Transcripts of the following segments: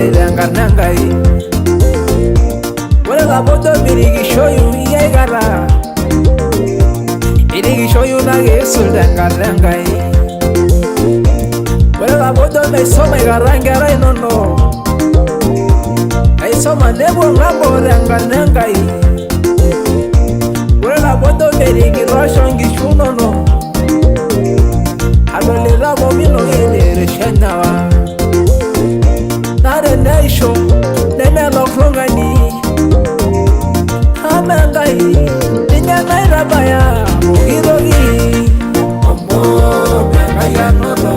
Nangai Wala la bodo mirigi shoyu yegara Irigi shoyu nage suldenga nangai Wala la bodo me soma garangara inono Ai soma nebo ngambo ranga nangai Wala la bodo mirigi roshongi shunono Alole rabo mino yele reshenawa Naisho, nemelo flongani Amengai, ninya naira baya Mugirogi Omom, mengaya nodo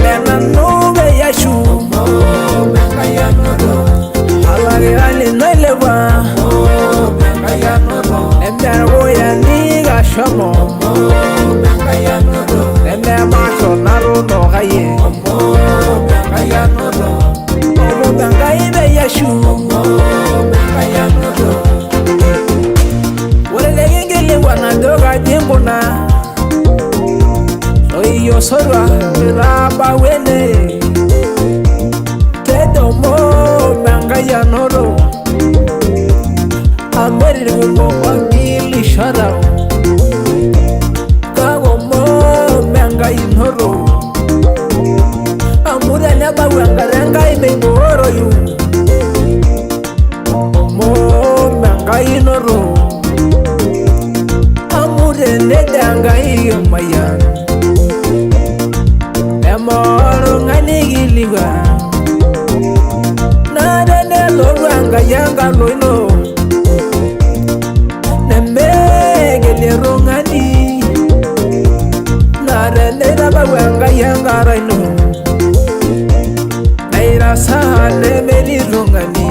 Mena nube yashu Omom, mengaya nodo Alagi ali nailewa Omom, mengaya nodo Emya woya niga shomo Omom, mengaya nodo Emya macho naru no gaye Omom, mengaya nodo Nangai be yashu Mengaya nodo Wale legengele wana doga dimbona Oyo sorwa raba wene Tedo mo mengaya nodo Ameri mo pangili sharao Kago mo mengaya nodo Amura nyaba wangarenga imengoro yu Omom mengai noro Amure nedanga iyo mayan Emoro ngani giliwa Nade ne loranga yanga loino Nemegele rongani Nade ne raba wanga yanga raino Nairasa nemeli rongani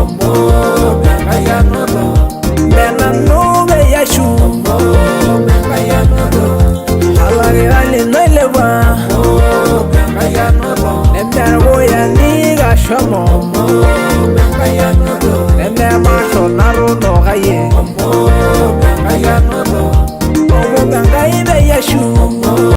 Omom mengaya nodo Mena nube yashu Omom mengaya nodo Alagi ali nailewa Omom mengaya nodo Nemya woya niga shomo